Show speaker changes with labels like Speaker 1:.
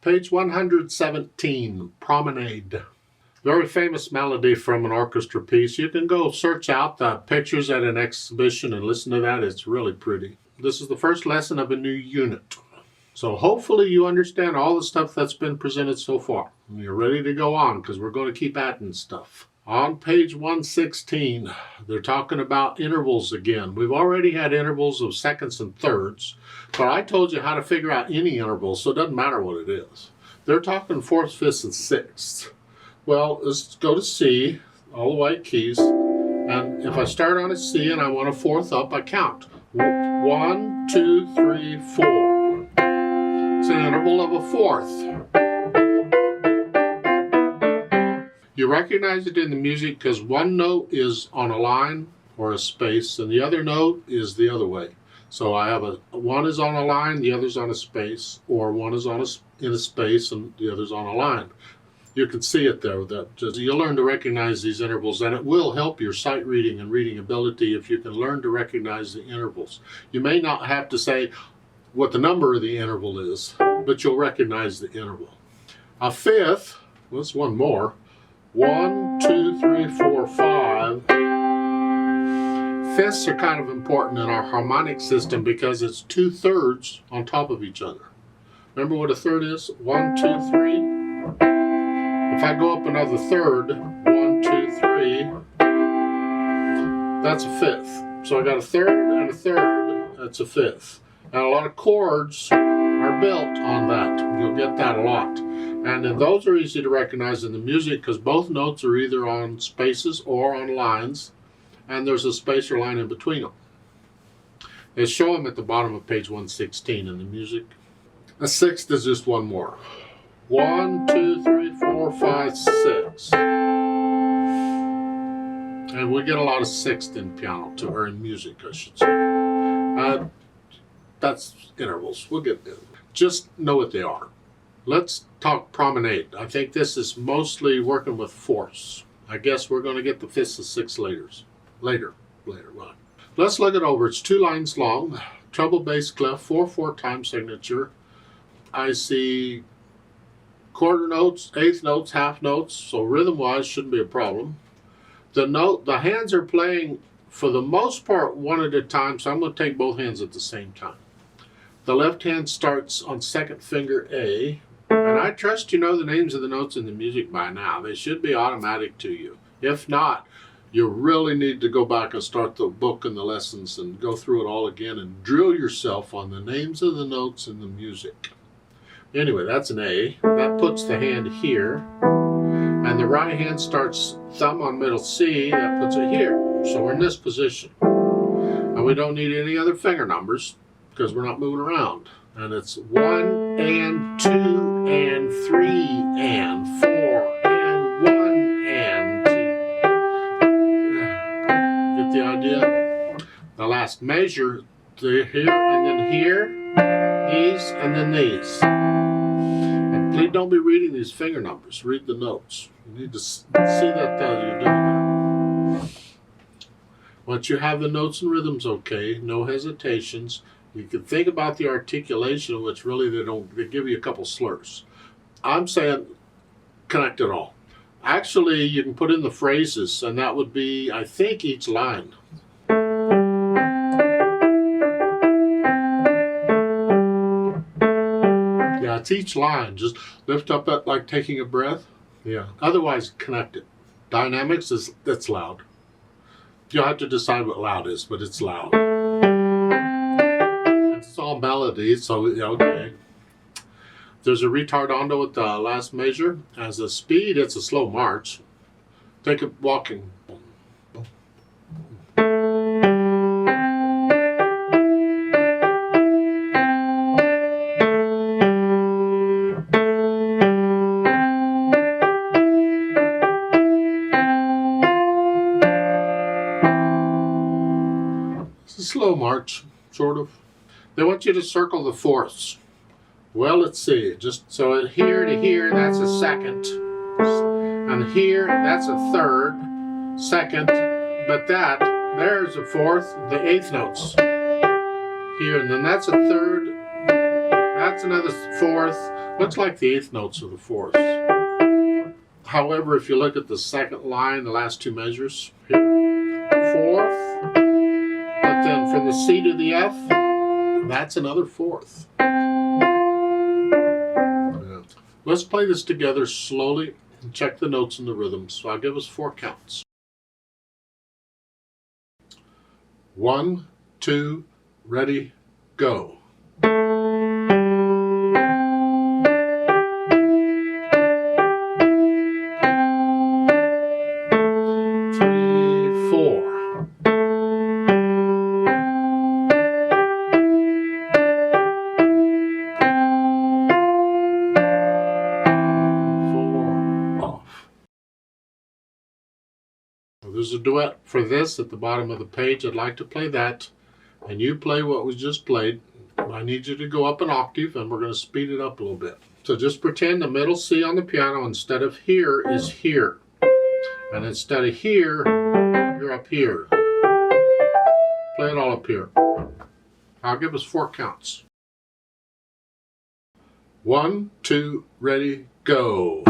Speaker 1: Page 117, Promenade. Very famous melody from an orchestra piece. You can go search out the pictures at an exhibition and listen to that. It's really pretty. This is the first lesson of a new unit. So hopefully you understand all the stuff that's been presented so far. And you're ready to go on because we're going to keep adding stuff. On page 116, they're talking about intervals again. We've already had intervals of seconds and thirds, but I told you how to figure out any interval, so it doesn't matter what it is. They're talking fourths, fifths, and sixths. Well, let's go to C, all the white keys, and if I start on a C and I want a fourth up, I count. 1, 2, 3, 4. It's an interval of a fourth. You recognize it in the music because one note is on a line or a space, and the other note is the other way. So I have one is on a line, the other's on a space, or one is in a space and the other's on a line. You can see it there. You'll learn to recognize these intervals, and it will help your sight reading and reading ability if you can learn to recognize the intervals. You may not have to say what the number of the interval is, but you'll recognize the interval. A fifth, well, that's one more. 1, 2, 3, 4, 5. Fifths are kind of important in our harmonic system because it's 2/3 on top of each other. Remember what a third is? 1, 2, 3. If I go up another third, 1, 2, 3, that's a fifth. So I got a third and a third, that's a fifth. And a lot of chords are built on that. You'll get that a lot. And then those are easy to recognize in the music because both notes are either on spaces or on lines, and there's a space or line in between them. They show them at the bottom of page 116 in the music. A sixth is just one more. 1, 2, 3, 4, 5, 6. And we get a lot of sixth in piano too, or in music, I should say. That's intervals. We'll get there. Just know what they are. Let's talk promenade. I think this is mostly working with fourths. I guess we're going to get the fifths and sixths later on. Let's look it over. It's 2 lines long. Treble, bass, clef, 4/4 time signature. I see quarter notes, eighth notes, half notes, so rhythm-wise shouldn't be a problem. The hands are playing for the most part one at a time, so I'm going to take both hands at the same time. The left hand starts on second finger A, and I trust you know the names of the notes in the music by now. They should be automatic to you. If not, you really need to go back and start the book and the lessons and go through it all again and drill yourself on the names of the notes in the music. Anyway, that's an A. That puts the hand here. And the right hand starts thumb on middle C. That puts it here. So we're in this position. And we don't need any other finger numbers because we're not moving around. And it's 1 and 2 and 3 and 4 and 1 and 2. Get the idea? The last measure, here and then here, these and then these. Please don't be reading these finger numbers. Read the notes. You need to see that you're doing that. Once you have the notes and rhythms okay, no hesitations. You can think about the articulation, which really they give you a couple slurs. I'm saying connect it all. Actually, you can put in the phrases, and that would be, I think, each line. Yeah, it's each line. Just lift up that like taking a breath. Yeah. Otherwise, connect it. Dynamics that's loud. You'll have to decide what loud is, but it's loud. It's all melody, so okay. There's a retardando at the last measure. As a speed, it's a slow march. Take it walking. Slow march, sort of. They want you to circle the fourths. Well, let's see. Just so here to here, that's a second. And here, that's a third, second. But there's a fourth, the eighth notes. Here, and then that's a third, that's That's another fourth. Looks like the eighth notes of the fourth. However, if you look at the second line, the last two measures, here, fourth, but then from the C to the F, that's another fourth. Yeah. Let's play this together slowly and check the notes and the rhythms. So I'll give us 4 counts. 1, 2, ready, go. 3, 4. 4 off. Well, there's a duet for this at the bottom of the page. I'd like to play that, and you play what was just played. I need you to go up an octave, and we're going to speed it up a little bit. So just pretend the middle C on the piano instead of here is here. And instead of here, you're up here. Play it all up here. I'll give us 4 counts. 1, 2, ready, go.